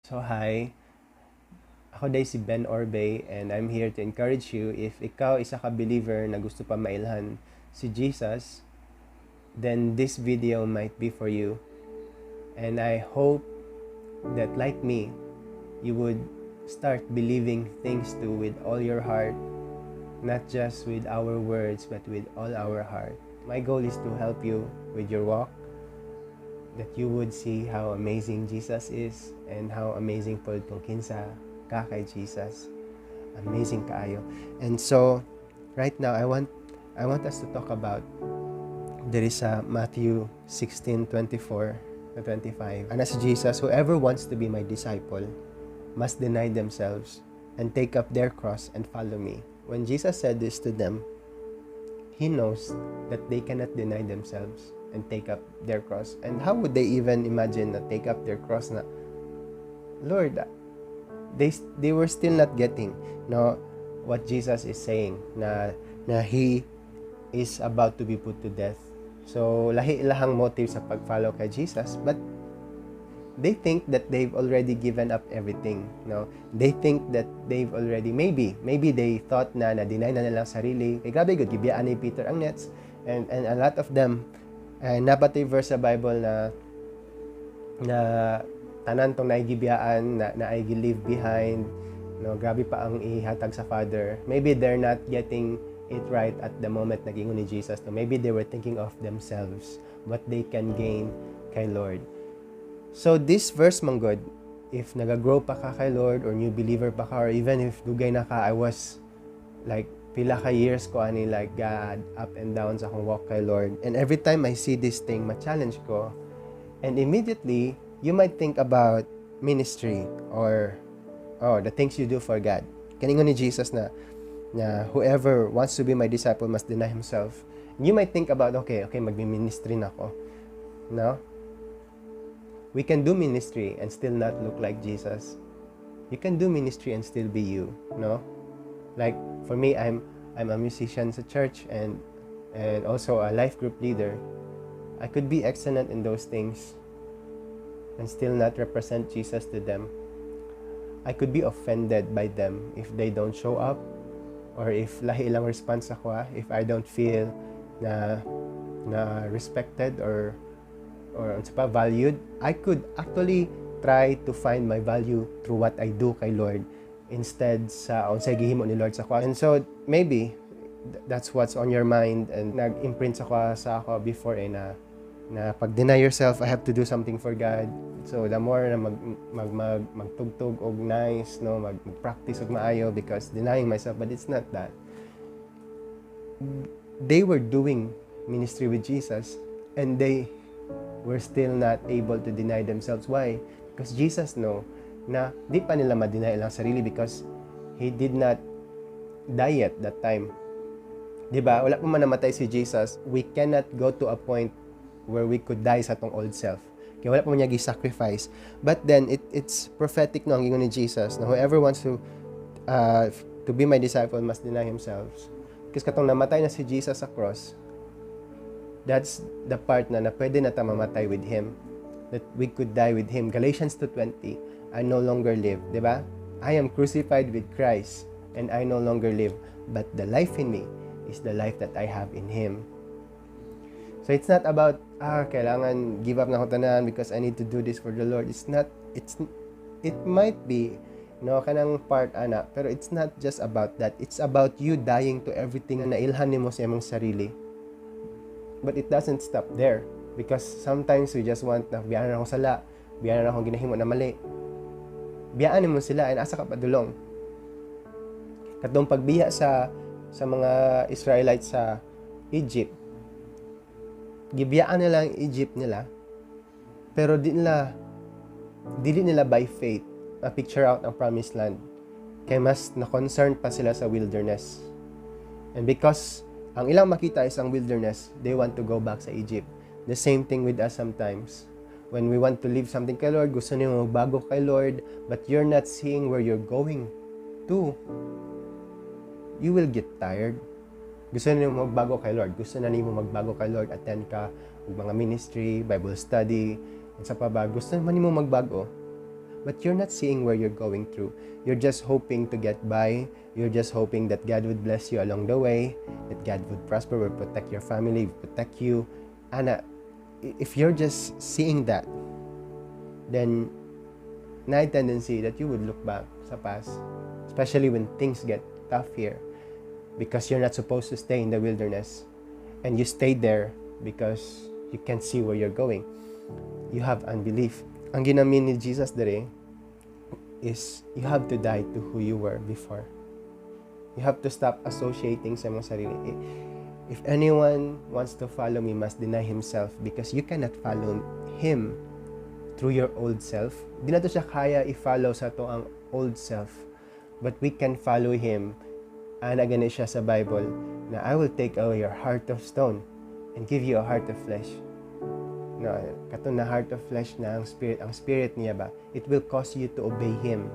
So hi, ako day si Ben Orbe and I'm here to encourage you if ikaw isa ka believer na gusto pa mailhan si Jesus, then this video might be for you. And I hope that like me, you would start believing things too with all your heart, not just with our words but with all our heart. My goal is to help you with your walk, that you would see how amazing Jesus is and how amazing po kung kinsa ka kay Jesus. Amazing kaayo. And so right now I want us to talk about there is Matthew 16:24 to 25. Ana si Jesus, whoever wants to be my disciple must deny themselves and take up their cross and follow me. When Jesus said this to them, he knows that they cannot deny themselves and take up their cross. And how would they even imagine na take up their cross na, Lord, they were still not getting what Jesus is saying na he is about to be put to death. So lahi ilahang motive sa pag-follow kay Jesus, but they think that they've already given up everything. They think that they've already maybe they thought na deny na nilang sarili. Grabe gud gibiyaan ni Peter ang nets, and a lot of them napatay verse sa Bible na tanan tong naigibiyaan na ay leave behind, grabe pa ang ihatag sa Father. Maybe they're not getting it right at the moment naging ni Jesus. Maybe they were thinking of themselves, what they can gain kay Lord. So this verse manggod, if nagagrow pa ka kay Lord or new believer pa ka, or even if dugay na ka, I was like pila ka years ko ani like God up and down sa akong walk kay Lord, and every time I see this thing ma-challenge ko, and immediately you might think about ministry or the things you do for God. Kaningon ni Jesus na whoever wants to be my disciple must deny himself. And you might think about okay magmi-ministry na ako. No? We can do ministry and still not look like Jesus. You can do ministry and still be you, no? Like for me, I'm a musician sa church and also a life group leader. I could be excellent in those things and still not represent Jesus to them. I could be offended by them if they don't show up, or if lahi ilang response ako, if I don't feel na respected or valued. I could actually try to find my value through what I do kay Lord instead sa unsay gihimo ni Lord sa ako. And so maybe that's what's on your mind, and nag-imprint sa ako before na pag deny yourself, I have to do something for God. So the more na magtugtog og nice, mag-practice og maayo because denying myself, but it's not that. They were doing ministry with Jesus and they were still not able to deny themselves. Why? Because Jesus know na di pa nila ma-deny ilang sarili because He did not die yet that time. Diba? Wala pa man namatay si Jesus. We cannot go to a point where we could die sa tong old self. Kaya wala pa man niya gi-sacrifice. But then, it's prophetic no ang ingon ni Jesus na whoever wants to be my disciple must deny himself. Kasi katong namatay na si Jesus sa cross, that's the part na pwede na ta mamatay with Him. That we could die with Him. Galatians 2:20, I no longer live. Diba? I am crucified with Christ and I no longer live. But the life in me is the life that I have in Him. So it's not about, kailangan give up na ko tanan because I need to do this for the Lord. It might be, kanang part, ana, pero it's not just about that. It's about you dying to everything na nailhan nimo sa imong sarili. But it doesn't stop there. Because sometimes we just want na biyaan na akong sala, biyaan na akong ginahimo na mali. Biyaan mo sila and asa ka padulong. Katong pagbiya sa mga Israelites sa Egypt, gibiyaan nila ang Egypt nila, pero dili nila by faith picture out ang promised land. Kaya mas na-concerned pa sila sa wilderness. And because ang ilang makita is ang wilderness, they want to go back sa Egypt. The same thing with us sometimes. When we want to leave something kay Lord, gusto niyo magbago kay Lord, but you're not seeing where you're going to, you will get tired. Gusto niyo magbago kay Lord, gusto na niyo magbago kay Lord, attend ka ng mga ministry, Bible study, and sa pa ba, gusto naman niyo magbago. but you're not seeing where you're going through. You're just hoping to get by. You're just hoping that God would bless you along the way, that God would prosper, would protect your family, would protect you. And if you're just seeing that, then na tendency that you would look back sa past, especially when things get tough here, because you're not supposed to stay in the wilderness, and you stayed there because you can't see where you're going. You have unbelief. Ang ginamin ni Jesus dere is you have to die to who you were before. You have to stop associating sa mong sarili. If anyone wants to follow me, must deny himself, because you cannot follow him through your old self. Di na to siya kaya i-follow sa to ang old self. But we can follow him. Ana gani siya sa Bible na I will take away your heart of stone and give you a heart of flesh. No, kato na heart of flesh na ang spirit niya ba, it will cause you to obey him.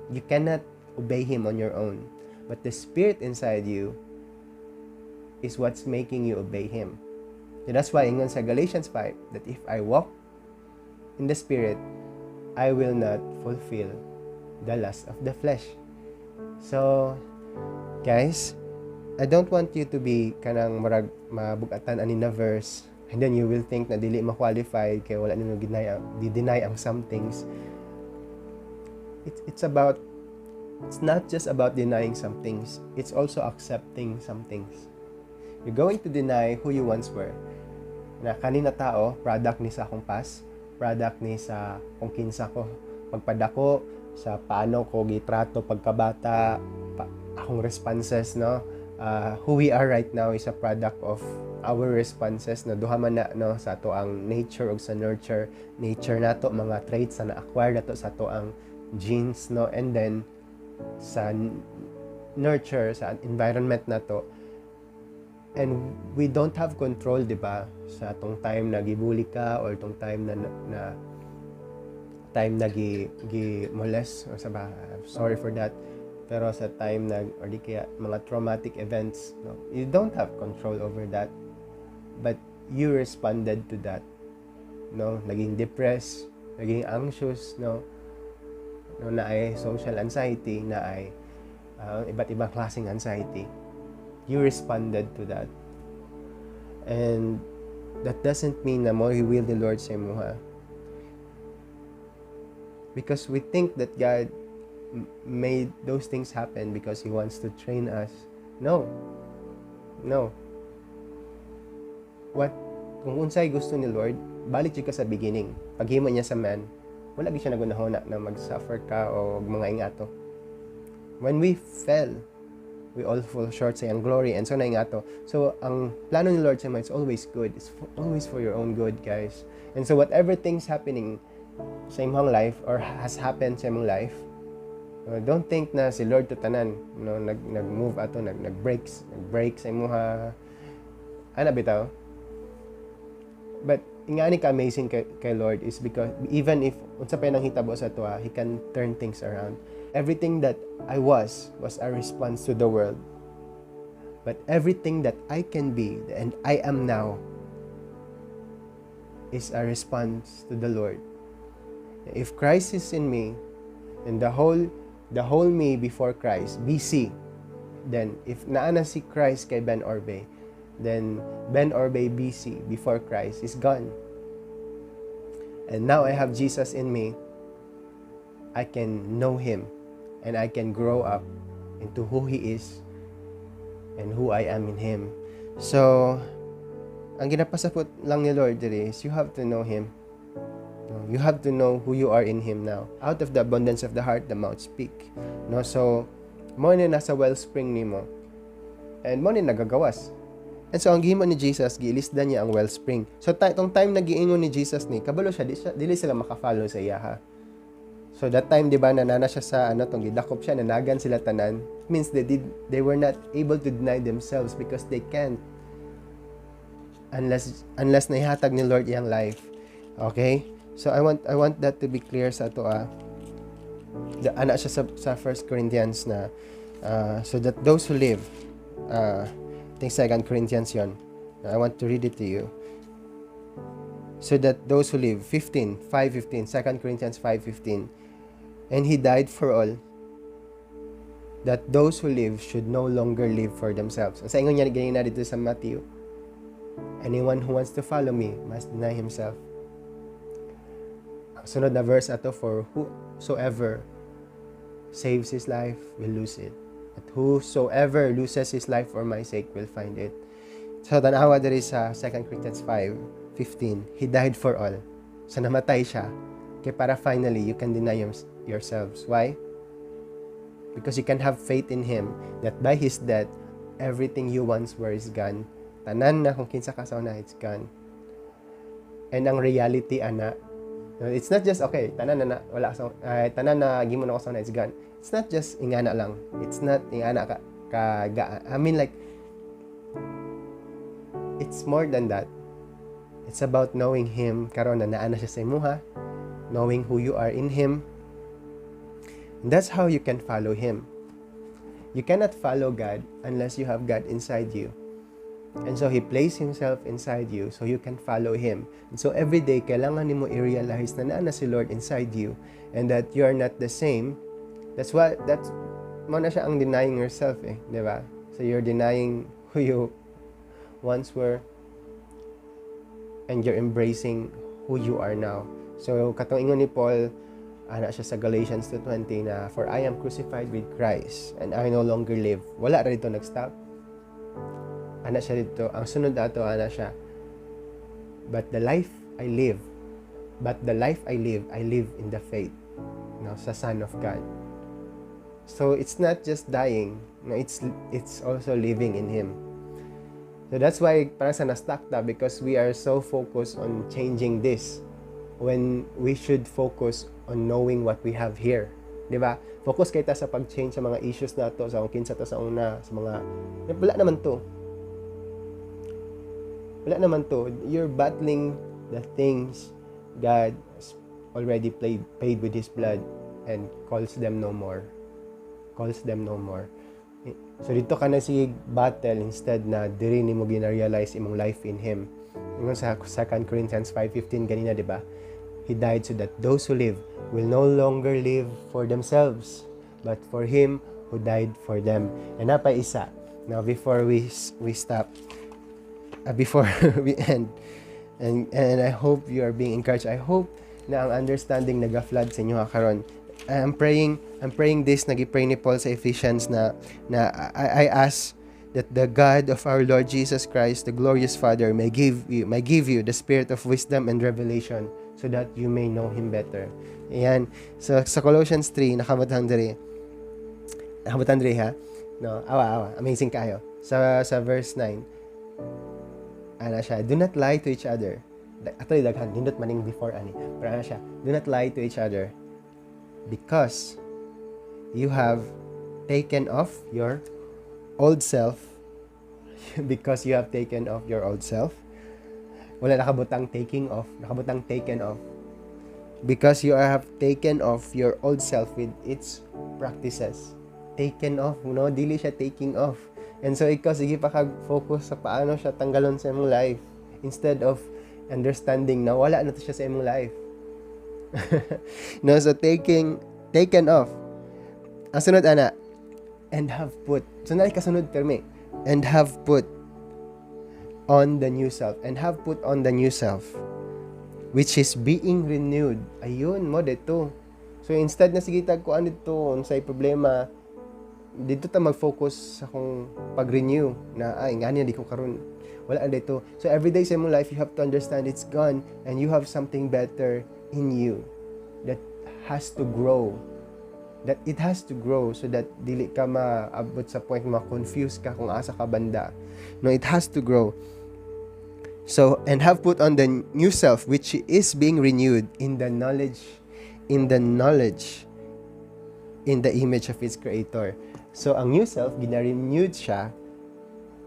You cannot obey him on your own, but the spirit inside you is what's making you obey him. So that's why ingon sa Galatians 5 that if I walk in the spirit, I will not fulfill the lust of the flesh. So guys, I don't want you to be kanang marag mabugatan ani na verse and then you will think na dili ma-qualified kay wala nimo deny ang some things. It's not just about denying some things, it's also accepting some things. You're going to deny who you once were. Na kanina tao, product ni sa akong past, product ni sa kung kinsa ko pagpadako, sa paano ko gitrato pagkabata, akong responses, no? Who we are right now is a product of our responses, no? Duha man na, no, sa ato ang nature ug sa nurture. Nature nato mga traits na na-acquire nato sa ato ang genes, no? And then sa nurture, sa environment nato. And we don't have control, di ba? Sa atong time na gibuli ka or tong time na time na gi-molest or sorry for that. Pero sa time na or di kaya mga traumatic events, no, you don't have control over that, but you responded to that, no? Naging depressed, naging anxious, no na ay social anxiety, na ay iba't ibang klaseng anxiety. You responded to that, and that doesn't mean na mo will the Lord sa imo, ha? Because we think that God made those things happen because He wants to train us. No. Kung unsay gusto ni Lord, balik ka sa beginning. Paghimo niya sa man, wala gyud siya nagunahon na mag-suffer ka o mga ingato. When we fell, we all fall short sa iyang glory, and so na ingato. So ang plano ni Lord sa mga, it's always good. It's always for your own good, guys. And so whatever things happening sa imong life or has happened sa imong life, don't think na si Lord to tanan, no, nag-move ato, nag-break sa imuha. Ana bitaw. But ingani ka amazing kay Lord is because even if unsa pa nang hitabo sa tuwa, He can turn things around. Everything that I was a response to the world. But everything that I can be and I am now is a response to the Lord. If Christ is in me, then the whole me before Christ, BC, then if naana si Christ kay Ben Orbe, then Ben Orbe BC before Christ is gone. And now I have Jesus in me. I can know Him and I can grow up into who He is and who I am in Him. So, ang ginapasapot lang ni Lord diri is you have to know Him. You have to know who you are in Him now. Out of the abundance of the heart, the mouth speak. No, so mo ni nasa wellspring nimo. And mo ni nagagawas. And so ang gihimo ni Jesus, giilisdan niya ang wellspring. So tong time na giingon ni Jesus ni, kabalo siya, dili sila maka-follow sa iya, ha. So that time, di ba, nanana siya sa tong gidakop siya, nanagan sila tanan. It means they were not able to deny themselves because they can't. Unless naihatag ni Lord iyang life. Okay? So I want that to be clear sa ato, ana siya sa 1 Corinthians na so that those who live, I think 2 Corinthians yon. I want to read it to you. so that those who live, 5:15, 2 Corinthians 5:15, and he died for all, that those who live should no longer live for themselves. Sa ingon niya, ganyan na dito sa Matthew, anyone who wants to follow me must deny himself. Ang sunod na verse ato, for whosoever saves his life will lose it, but whosoever loses his life for my sake will find it. So tanawa diri sa 2 Corinthians 5:15, he died for all. So namatay siya, kaya para finally you can deny yourselves. Why? Because you can have faith in him that by his death everything you once were is gone. Tanan na kung kinsa ka sa una, it's gone. And ang reality ana, it's not just okay, tanan na wala sa tanan na gimo na ko sa una, it's gone. It's not just ingana lang. It's not ingana ka I mean, like, it's more than that. It's about knowing him karon na naa na siya sa imuha, knowing who you are in him. And that's how you can follow him. You cannot follow God unless you have God inside you. And so he placed himself inside you so you can follow him. And so every day kailangan nimo i-realize na naa na si Lord inside you and that you are not the same. That's mo na siya ang denying yourself, di ba? So you're denying who you once were and you're embracing who you are now. So katong ingon ni Paul, ana siya sa Galatians 2:20 na, for I am crucified with Christ and I no longer live. Wala ra dito nag-stop. Ana siya dito. Ang sunod ato ana siya, but the life I live, I live in the faith, sa Son of God. So it's not just dying, it's also living in him. So that's why parang sa na-stuck ta, because we are so focused on changing this when we should focus on knowing what we have here. Di ba? Focus kita sa pag-change sa mga issues na to, sa kung kinsa to sa una, sa mga, wala naman to. Wala naman to. You're battling the things God has already paid with his blood and calls them no more. So dito ka na sige battle instead na diri nimo gina-realize imong life in him. Ingon sa 2 Corinthians 5:15 ganina, di ba? He died so that those who live will no longer live for themselves, but for him who died for them. And napa isa. Now before we stop, before we end, and I hope you are being encouraged. I hope na ang understanding naga-flood sa inyo karon. I'm praying this, nagi-pray ni Paul sa Ephesians na I ask that the God of our Lord Jesus Christ, the glorious Father, may give you the spirit of wisdom and revelation so that you may know him better. Ayan. So sa Colossians 3 nakabutang diri ha. No, awa. Amazing kayo. Sa verse 9. Ana siya, do not lie to each other. Ato'y daghan, dindot maning before ani. Pero ana siya, do not lie to each other, because you have taken off your old self. Because you have taken off your old self. Wala nakabutang taking off, nakabutang taken off. Because you have taken off your old self with its practices. Taken off, dili siya taking off. And so ikaw sige pa kag-focus sa paano siya tanggalon sa imong life instead of understanding na wala na to siya sa imong life. So taken off. Ang sunod ana, and have put. So na kasunod terme, and have put on the new self. And have put on the new self, which is being renewed. Ayun mo dito. So instead na sige tag kuan dito unsay problema, dito ta mag-focus sa kung pag-renew na ngani di ko karon wala dito. So every day sa imong life you have to understand it's gone and you have something better in you that has to grow. That it has to grow so that dili ka maabot sa point na ma-confuse ka kung asa ka banda. No, it has to grow. So, and have put on the new self, which is being renewed in the knowledge, in the image of its creator. So, ang new self, gina-renewed siya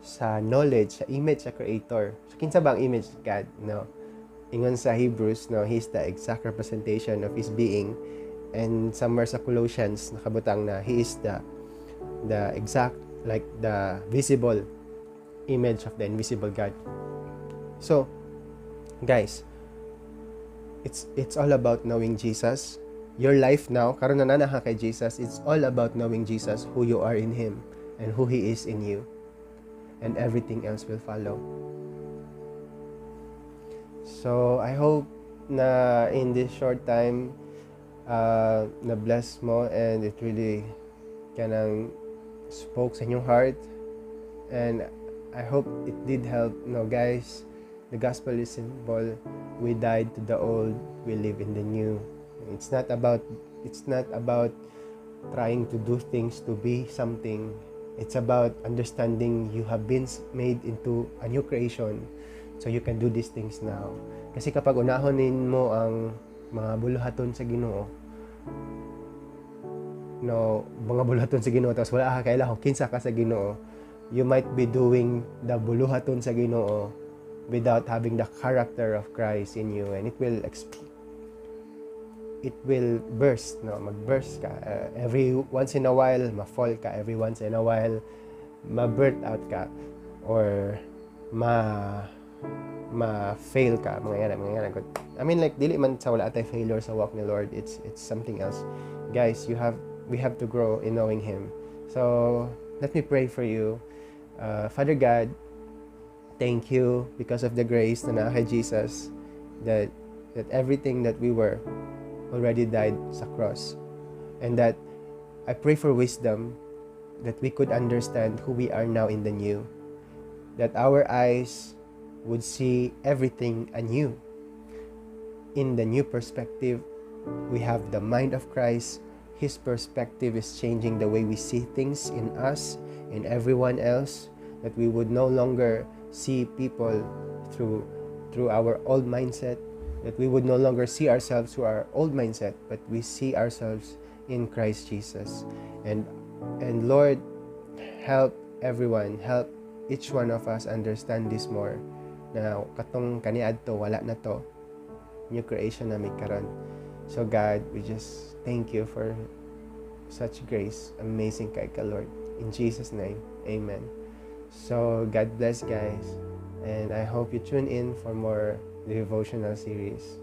sa knowledge, sa image sa creator. So, kinsa ba ang image of God? No? Ingon sa Hebrews, no, he's the exact representation of his being. And somewhere sa Colossians, nakabutang na he is the exact, like the visible image of the invisible God. So, guys, it's all about knowing Jesus. Your life now, karon na nana ka kay Jesus, it's all about knowing Jesus, who you are in Him, and who He is in you. And everything else will follow. So, I hope na in this short time, na-bless mo and it really kanang spoke sa inyong heart. And I hope it did help. No, guys, the gospel is simple. We died to the old, we live in the new. It's not about trying to do things to be something. It's about understanding you have been made into a new creation, so you can do these things now. Kasi kapag unahonin mo ang mga buluhaton sa Ginoo, mga buluhaton sa Ginoo, tapos wala ka kailangan kinsa ka sa Ginoo, you might be doing the buluhaton sa Ginoo without having the character of Christ in you, and it will burst, mag-burst ka. Every once in a while, ma-fall ka. Every once in a while, ma-burnt out ka. Or ma-fail ka. Mga yan. I mean, like, dili man sa wala tay failure sa walk ni Lord. It's something else. Guys, we have to grow in knowing Him. So, let me pray for you. Father God, thank you because of the grace na kay Jesus, that everything that we were already died sa cross, and that I pray for wisdom that we could understand who we are now in the new, that our eyes would see everything anew. In the new perspective, we have the mind of Christ. His perspective is changing the way we see things in us, in everyone else, that we would no longer see people through our old mindset, that we would no longer see ourselves through our old mindset, but we see ourselves in Christ Jesus. And Lord, help everyone, help each one of us understand this more, na katong kaniadto wala na to, new creation na may karon. So God, we just thank you for such grace, amazing kay ka, Lord. In Jesus' name, amen. So God bless, guys, and I hope you tune in for more devotional series.